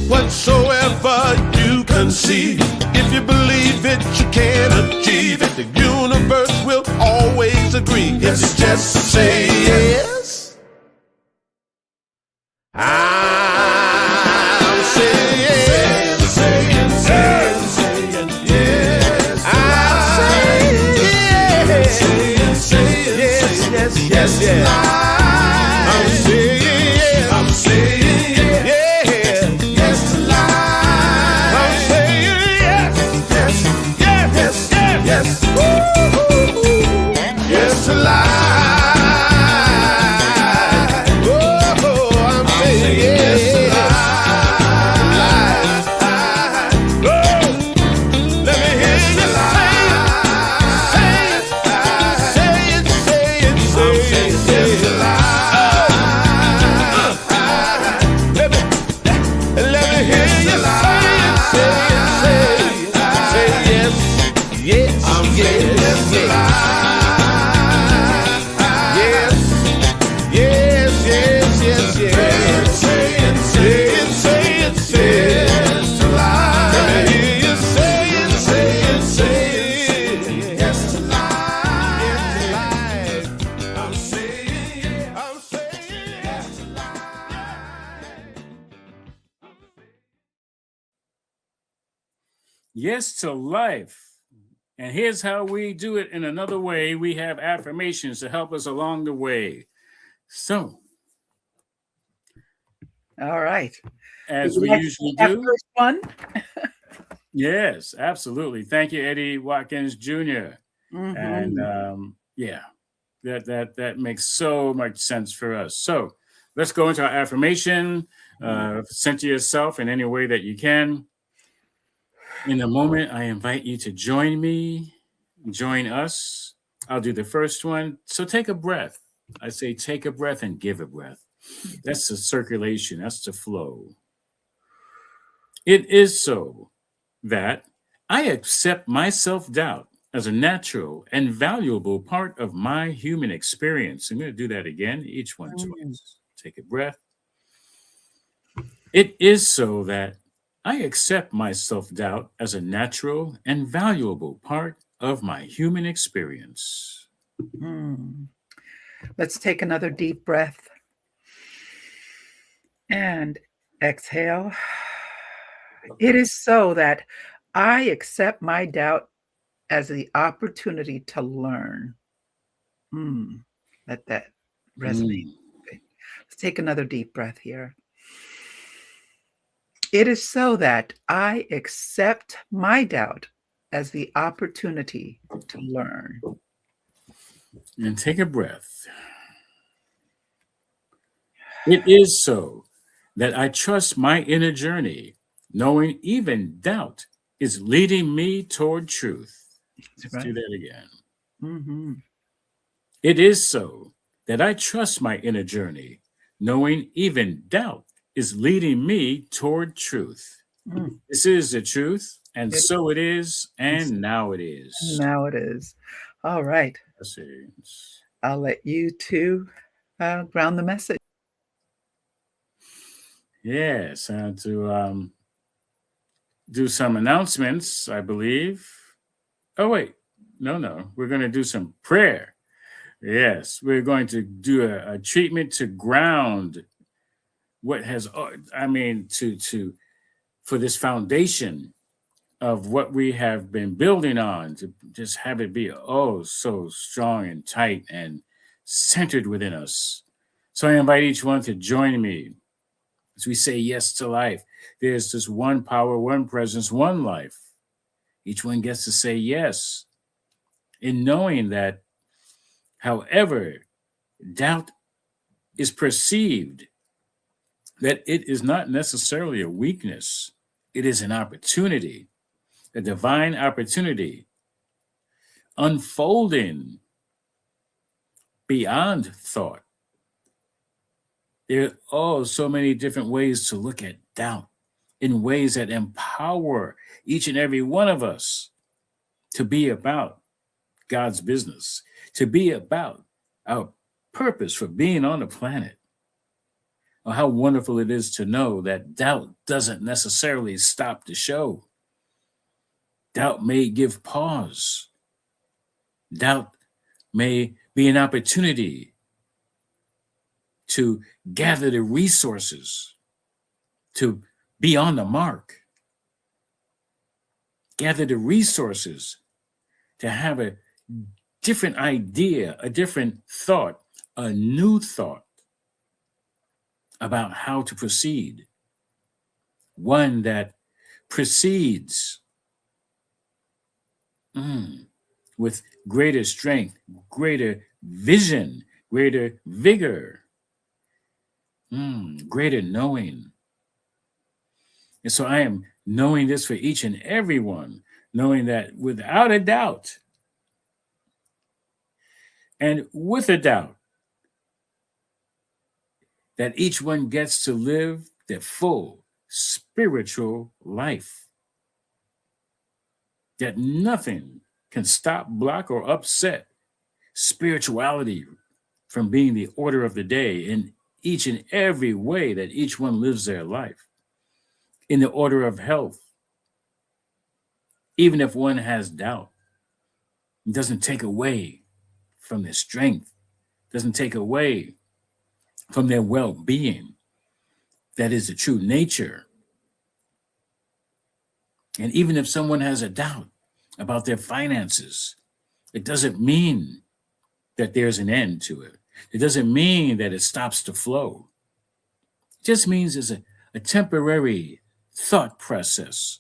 Whatsoever you conceive, if you believe it, you can achieve it. The universe will always agree if you just say yes. I'm saying yes. Saying yes. I'm saying yes. Yes. I'm saying yes. I'm saying yes. Yes to life. I'm saying yes. Yes. Woo-hoo-hoo. Yes to life. Yes to life. And here's how we do it in another way. We have affirmations to help us along the way. So, All right. as Would we you like to usually take that do, first one? yes, absolutely. Thank you, Eddie Watkins Jr. And yeah, that makes so much sense for us. So let's go into our affirmation. Center yourself in any way that you can. In a moment, I invite you to join me, join us. I'll do the first one. So take a breath. I say take a breath and give a breath. That's the circulation. That's the flow. It is so that I accept my self-doubt as a natural and valuable part of my human experience. I'm going to do that again, each one twice. Take a breath. It is so that I accept my self-doubt as a natural and valuable part of my human experience. Let's take another deep breath and exhale. It is so that I accept my doubt as the opportunity to learn. Let that resonate. Okay. Let's take another deep breath here. It is so that I accept my doubt as the opportunity to learn. And take a breath. It is so that I trust my inner journey, knowing even doubt is leading me toward truth. Let's do that again. It is so that I trust my inner journey, knowing even doubt is leading me toward truth. This is the truth, and so it is, and now it is. Now it is. All right. I'll let you two ground the message. Yes, I had to do some announcements, I believe. Oh, wait. No. We're going to do some prayer. Yes, we're going to do a treatment to ground what has, for this foundation of what we have been building on, to just have it be so strong and tight and centered within us. So I invite each one to join me as we say yes to life. There's just one power, one presence, one life. Each one gets to say yes in knowing that however doubt is perceived, that it is not necessarily a weakness. It is an opportunity, a divine opportunity, unfolding beyond thought. There are so many different ways to look at doubt, in ways that empower each and every one of us to be about God's business, to be about our purpose for being on the planet. Oh, how wonderful it is to know that doubt doesn't necessarily stop the show. Doubt may give pause. Doubt may be an opportunity to gather the resources to be on the mark. Gather the resources to have a different idea, a different thought, a new thought about how to proceed. One that proceeds with greater strength, greater vision, greater vigor, greater knowing. And so I am knowing this for each and every one, knowing that without a doubt and with a doubt, that each one gets to live their full spiritual life. That nothing can stop, block, or upset spirituality from being the order of the day in each and every way that each one lives their life. In the order of health, even if one has doubt, it doesn't take away from their strength, doesn't take away from their well-being. That is the true nature. And even if someone has a doubt about their finances, it doesn't mean that there's an end to it. It doesn't mean that it stops the flow. It just means it's a temporary thought process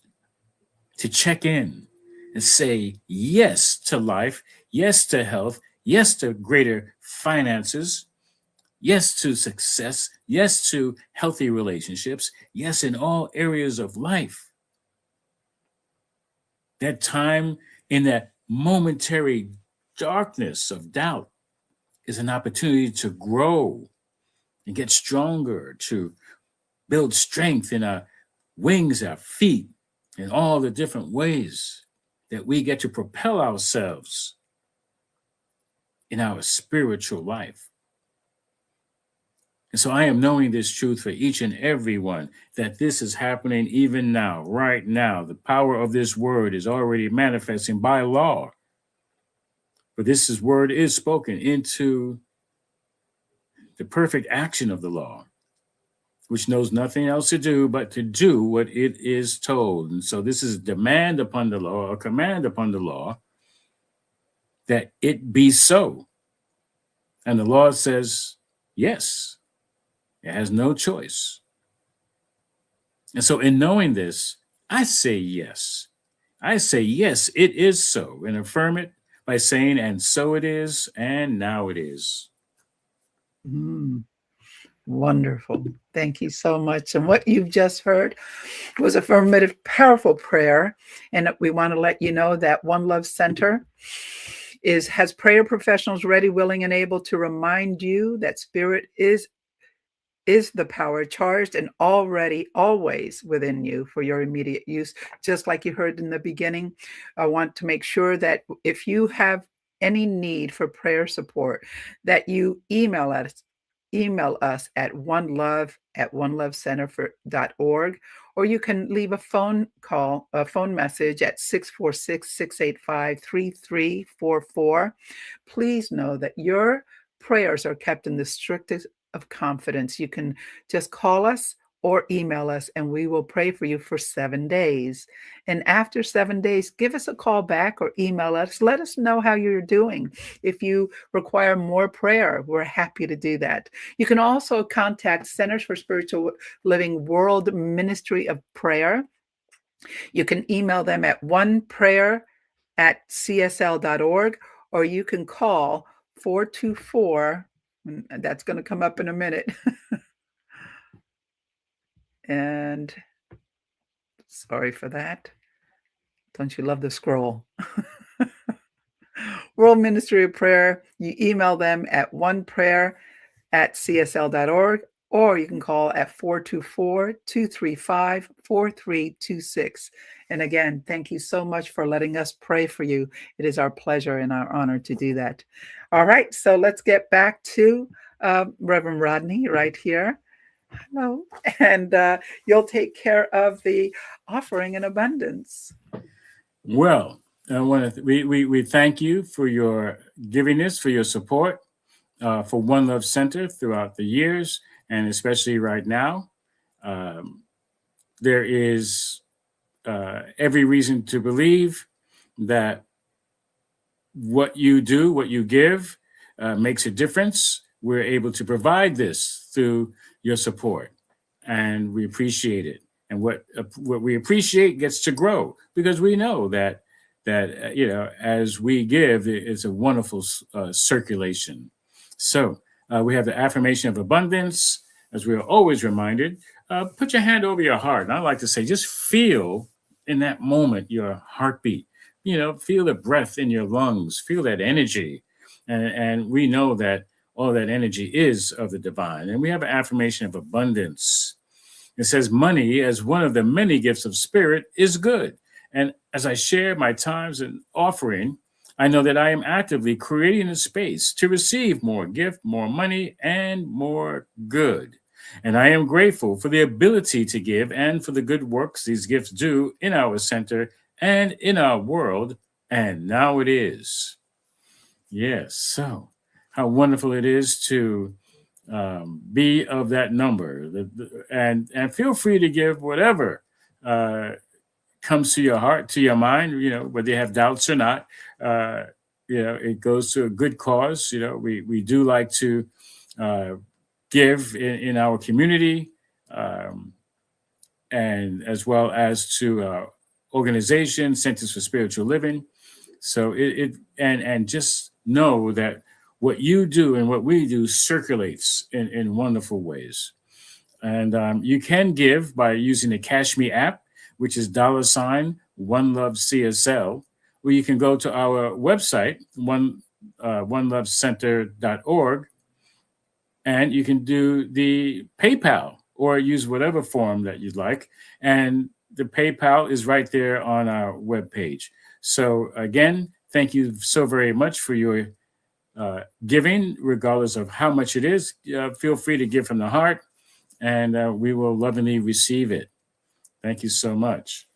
to check in and say yes to life, yes to health, yes to greater finances, yes to success, yes to healthy relationships, yes in all areas of life. That time in that momentary darkness of doubt is an opportunity to grow and get stronger, to build strength in our wings, our feet, in all the different ways that we get to propel ourselves in our spiritual life. And so I am knowing this truth for each and every one, that this is happening even now, right now. The power of this word is already manifesting by law. But this word is spoken into the perfect action of the law, which knows nothing else to do but to do what it is told. And so this is a demand upon the law, a command upon the law, that it be so. And the law says, yes, it has no choice. And so in knowing this, I say yes. I say, yes, it is so, and affirm it by saying, and so it is, and now it is. Wonderful. Thank you so much. And what you've just heard was affirmative, powerful prayer. And we want to let you know that One Love Center has prayer professionals ready, willing, and able to remind you that spirit is the power charged and already always within you for your immediate use. Just like you heard in the beginning, I want to make sure that if you have any need for prayer support, that you email us at onelovecenter.org, or you can leave a phone message at 646-685-3344. Please know that your prayers are kept in the strictest of confidence. You can just call us or email us, and we will pray for you for 7 days. And after 7 days, give us a call back or email us. Let us know how you're doing. If you require more prayer, we're happy to do that. You can also contact Centers for Spiritual Living World Ministry of Prayer. You can email them at oneprayer@csl.org, or you can call 424, that's going to come up in a minute. And sorry for that. Don't you love the scroll? World Ministry of Prayer. You email them at oneprayer@csl.org, or you can call at 424-235-4326. And again, thank you so much for letting us pray for you. It is our pleasure and our honor to do that. All right, so let's get back to Reverend Rodney right here. Hello. And you'll take care of the offering in abundance. Well, we thank you for your givingness, for your support for One Love Center throughout the years, and especially right now. There is every reason to believe that what you do, what you give, makes a difference. We're able to provide this through your support, and we appreciate it. And what we appreciate gets to grow, because we know that as we give, it's a wonderful circulation. So we have the affirmation of abundance, as we are always reminded. Put your hand over your heart, and I like to say, just feel in that moment your heartbeat. Feel the breath in your lungs, feel that energy, and we know that all that energy is of the divine. And we have an affirmation of abundance. It says, money, as one of the many gifts of spirit, is good. And as I share my times and offering, I know that I am actively creating a space to receive more gift, more money, and more good. And I am grateful for the ability to give and for the good works these gifts do in our center and in our world. And now it is. Yes. So how wonderful it is to be of that number, and feel free to give whatever comes to your heart, to your mind, whether you have doubts or not. It goes to a good cause. We do like to give in our community, and as well as to organizations, Centers for Spiritual Living. So and just know that what you do and what we do circulates in wonderful ways. And you can give by using the Cash Me app, which is $OneLoveCSL, or you can go to our website, onelovecenter.org, and you can do the PayPal or use whatever form that you'd like. And the PayPal is right there on our webpage. So again, thank you so very much for your giving, regardless of how much it is. Feel free to give from the heart, and we will lovingly receive it. Thank you so much.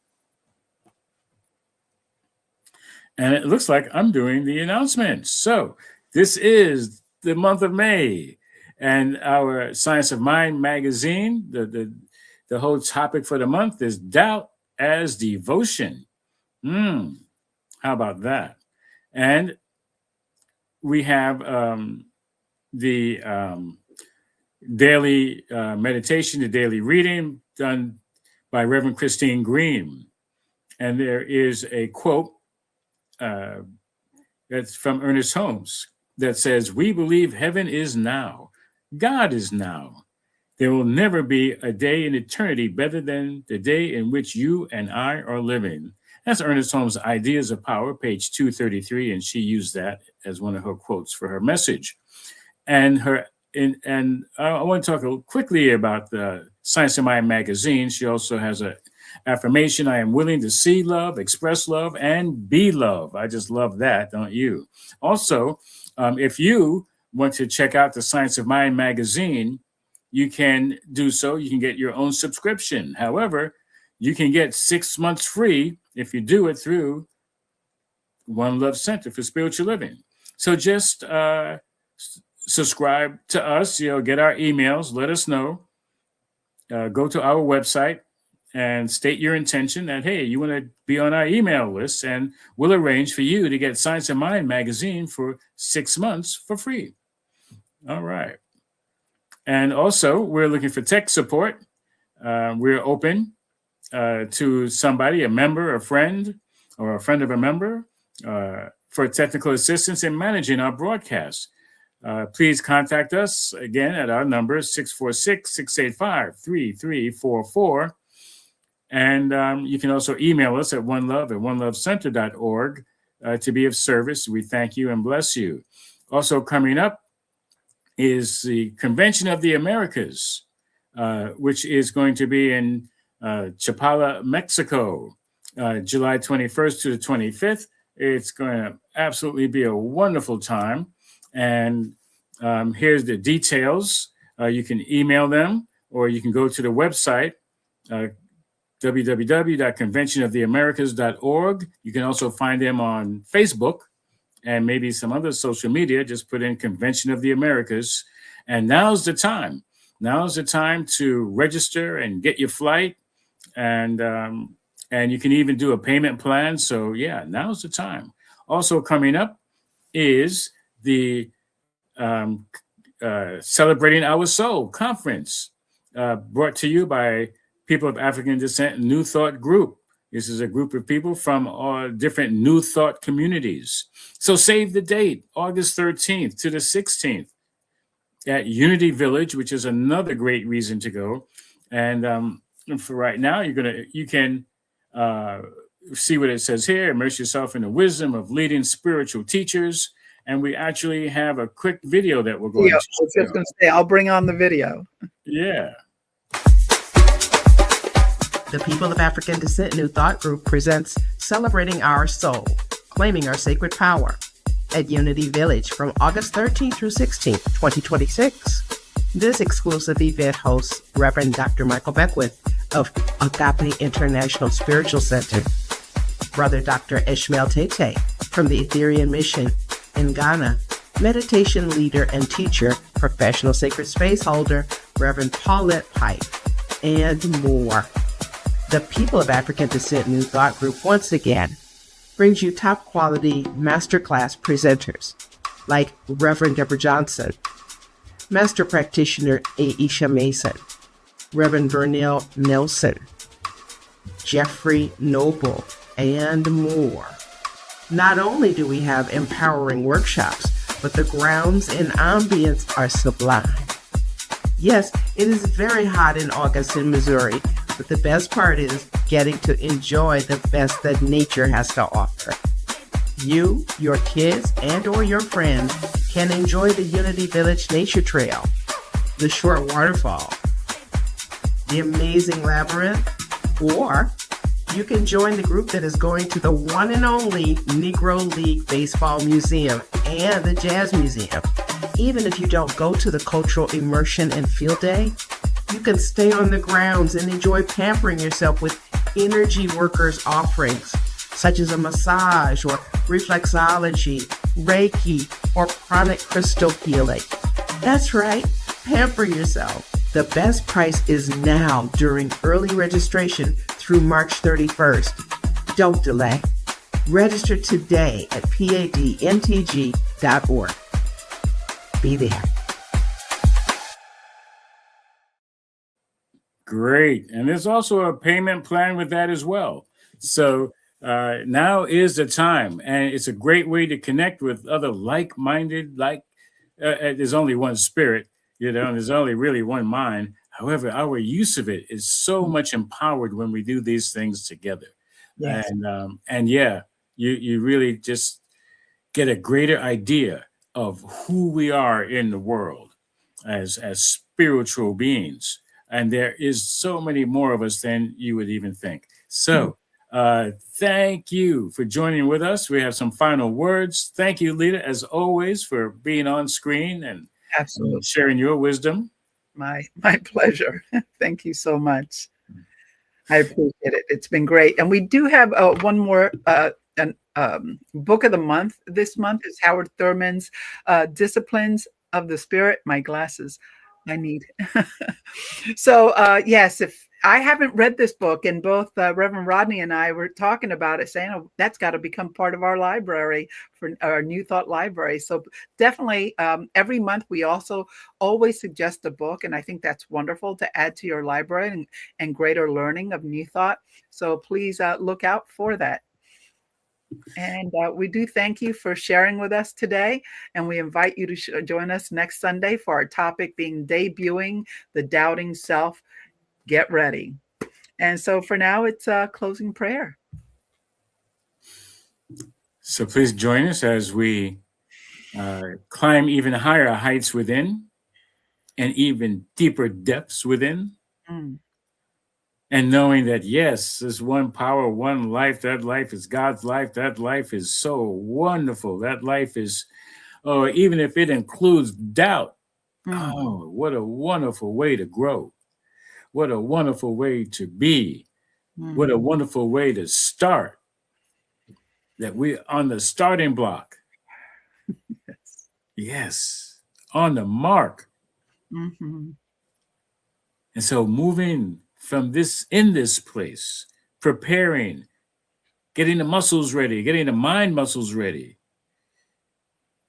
And it looks like I'm doing the announcements. So this is the month of May, and our Science of Mind magazine, the whole topic for the month is doubt as devotion. How about that? And we have the daily meditation, the daily reading done by Reverend Christine Green. And there is a quote that's from Ernest Holmes that says, "We believe heaven is now. God is now. There will never be a day in eternity better than the day in which you and I are living." That's Ernest Holmes' Ideas of Power, page 233, and she used that as one of her quotes for her message. And I want to talk quickly about the Science of Mind magazine. She also has an affirmation: I am willing to see love, express love, and be love. I just love that, don't you? Also, if you want to check out the Science of Mind magazine, you can do so. You can get your own subscription. However, you can get 6 months free if you do it through One Love Center for Spiritual Living. So just subscribe to us, get our emails, let us know. Go to our website and state your intention that, hey, you want to be on our email list, and we'll arrange for you to get Science of Mind magazine for 6 months for free. All right. And also, we're looking for tech support. We're open to somebody, a member, a friend, or a friend of a member, for technical assistance in managing our broadcast. Please contact us again at our number 646-685-3344. And you can also email us at onelovecenter.org to be of service. We thank you and bless you. Also coming up is the Convention of the Americas. which is going to be in Chapala, Mexico, July 21st to the 25th. It's going to absolutely be a wonderful time. And here's the details. You can email them, or you can go to the website, www.conventionoftheamericas.org. You can also find them on Facebook and maybe some other social media. Just put in Convention of the Americas. And now's the time. Now's the time to register and get your flight. And you can even do a payment plan. So yeah, now's the time. Also coming up is the Celebrating Our Soul conference, brought to you by people of African descent New Thought Group. This is a group of people from all different New Thought communities. So save the date, August 13th to the 16th at Unity Village, which is another great reason to go. And for right now, you can see what it says here. Immerse yourself in the wisdom of leading spiritual teachers. And we actually have a quick video that we're going Yeah, to I was just going to say, I'll bring on the video. Yeah. The People of African Descent New Thought Group presents Celebrating Our Soul, Claiming Our Sacred Power at Unity Village from August 13th through 16th, 2026. This exclusive event hosts Reverend Dr. Michael Beckwith of Agape International Spiritual Center, Brother Dr. Ishmael Tete from the Etherian Mission in Ghana, meditation leader and teacher, professional sacred space holder, Reverend Paulette Pipe, and more. The People of African Descent New Thought Group once again brings you top quality masterclass presenters like Reverend Deborah Johnson, Master Practitioner Aisha Mason, Reverend Vernell Nelson, Jeffrey Noble, and more. Not only do we have empowering workshops, but the grounds and ambience are sublime. Yes, it is very hot in August in Missouri, but the best part is getting to enjoy the best that nature has to offer. You, your kids, and or your friends can enjoy the Unity Village Nature Trail, the short waterfall, the amazing labyrinth, or you can join the group that is going to the one and only Negro League Baseball Museum and the Jazz Museum. Even if you don't go to the cultural immersion and field day, you can stay on the grounds and enjoy pampering yourself with energy workers offerings, such as a massage or reflexology, Reiki, or pranic crystal healing. That's right, pamper yourself. The best price is now during early registration through March 31st. Don't delay. Register today at padntg.org. Be there. Great. And there's also a payment plan with that as well. So now is the time. And it's a great way to connect with other like-minded, there's only one spirit, and there's only really one mind. However, our use of it is so much empowered when we do these things together. Yes. And yeah, you really just get a greater idea of who we are in the world as spiritual beings. And there is so many more of us than you would even think. So thank you for joining with us. We have some final words. Thank you, Leda, as always, for being on screen and absolutely sharing your wisdom. My pleasure. Thank you so much. I appreciate it. It's been great. And we do have one more book of the month. This month is Howard Thurman's Disciplines of the Spirit. My glasses I need. So yes, if I haven't read this book, and both Reverend Rodney and I were talking about it, saying, oh, that's got to become part of our library, for our New Thought library. So definitely every month we also always suggest a book, and I think that's wonderful to add to your library and greater learning of New Thought. So please look out for that. And we do thank you for sharing with us today. And we invite you to join us next Sunday for our topic being Debuting the Doubting Self. Get ready. And so for now, it's a closing prayer. So please join us as we climb even higher heights within and even deeper depths within. Mm. And knowing that, yes, there's one power, one life. That life is God's life. That life is so wonderful. That life is, oh, even if it includes doubt, Mm. oh, what a wonderful way to grow. What a wonderful way to be. What a Mm. wonderful way to start. That we're on the starting block. Yes. Yes, on the mark. Mhm. And so moving from this, in this place, preparing, getting the muscles ready, getting the mind muscles ready,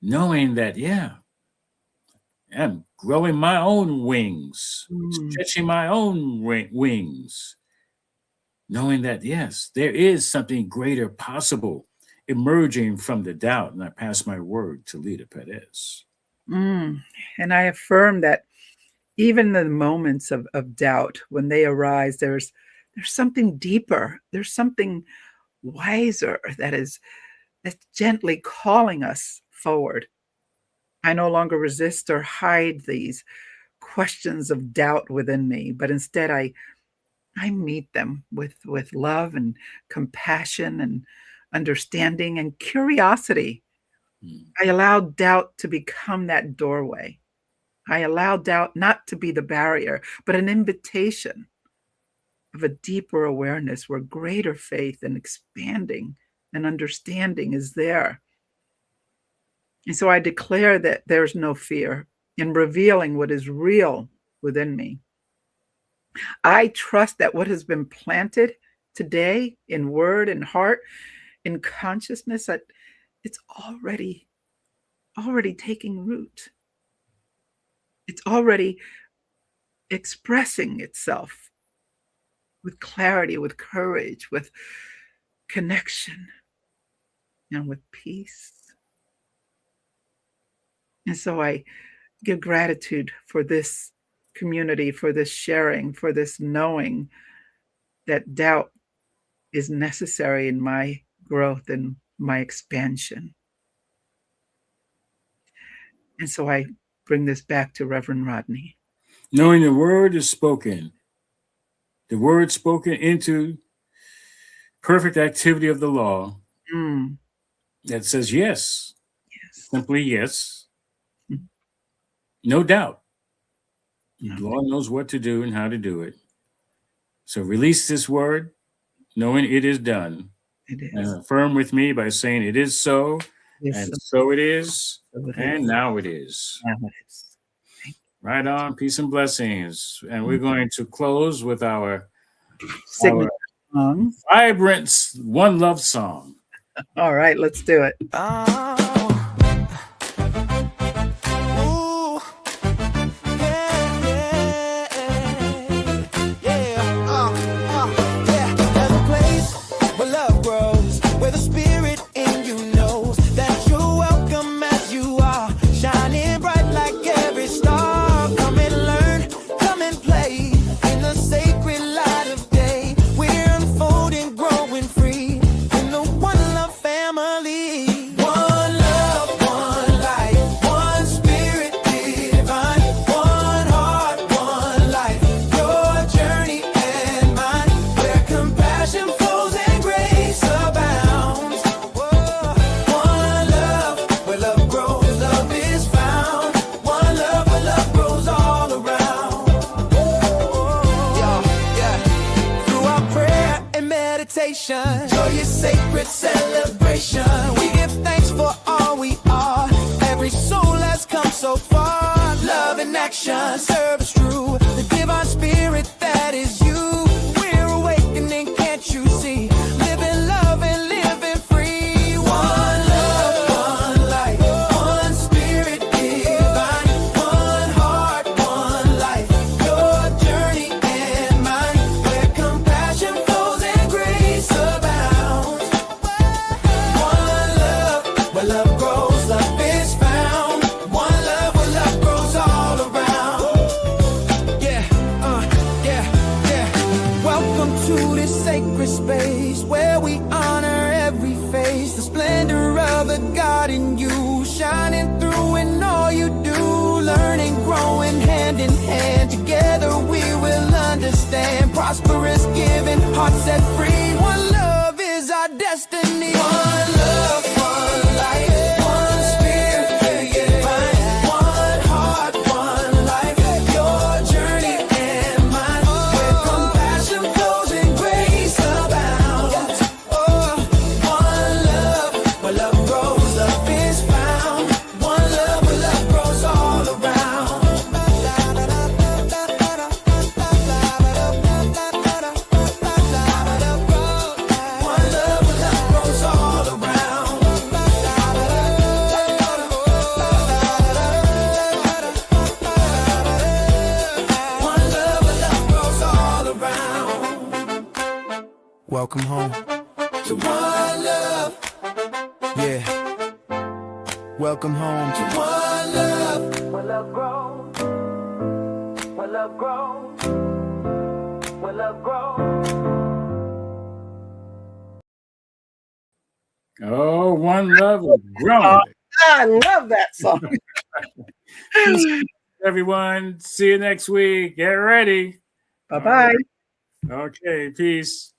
knowing that, yeah, I'm growing my own wings, Mm. stretching my own wings, knowing that, yes, there is something greater possible emerging from the doubt. And I pass my word to Leda Perez. Mm. And I affirm that even in the moments of doubt, when they arise, there's something deeper. There's something wiser that's gently calling us forward. I no longer resist or hide these questions of doubt within me, but instead I meet them with love and compassion and understanding and curiosity. Mm. I allow doubt to become that doorway. I allow doubt not to be the barrier, but an invitation of a deeper awareness where greater faith and expanding and understanding is there. And so I declare that there's no fear in revealing what is real within me. I trust that what has been planted today in word and heart, in consciousness, that it's already taking root. It's already expressing itself with clarity, with courage, with connection, and with peace. And so I give gratitude for this community, for this sharing, for this knowing that doubt is necessary in my growth and my expansion. And so I bring this back to Reverend Rodney. Knowing the word is spoken, the word spoken into perfect activity of the law Mm, that says yes, yes. simply yes, Mm. no doubt. No. The Lord knows what to do and how to do it. So release this word, knowing it is done. It is. And affirm with me by saying it is so, Yes, and so it is, so it and is. now it is. Now it is. Right on, peace and blessings. And we're going to close with our Signature song. vibrant One Love song. All right, let's do it. Oh, ooh, yeah, yeah. There's a place where love grows, where the spirit in you knows that you're welcome as you are, shining bright like every star. Come and learn, come and play in the sacred light of day. We're unfolding, growing free in the one love family. One love, one life, one spirit divine, one heart, one life. Your journey and mine, where compassion flows and grace abounds. Whoa. One love, where love grows, love is found. One love, where love grows all around. Yeah. Through our prayer and meditation, joyous sacred celebration, we give thanks for all we are. Every soul has come so far. Love in action, service true. The divine spirit that is you. We're awakening, can't you see? Living love and living free. One love, one life, one spirit divine, one heart, one life. Your journey and mine, where compassion flows and grace abounds. One love, where love grows, love is found. One love, where love grows all around. Yeah, yeah. Welcome to this sacred space where we honor every face. The splendor of the God in you, shining through in all you do. Learning, growing hand hand in hand. Together we will understand. Prosperous, giving, hearts set free. One love is our destiny. One love, one life, one spirit, divine. One heart, one life. Your journey and mine. Where compassion flows and grace abounds. Oh, one love, where love grows, love is found. One love, where love grows all around. One love, where love grows all around. One love, where love grows all around. Welcome home to one love. Yeah. Welcome home to one love. Where love grows. Where love grows. Where love grows. Oh, one love is growing. I love that song. Peace, everyone. See you next week. Get ready. Bye-bye. Okay, peace.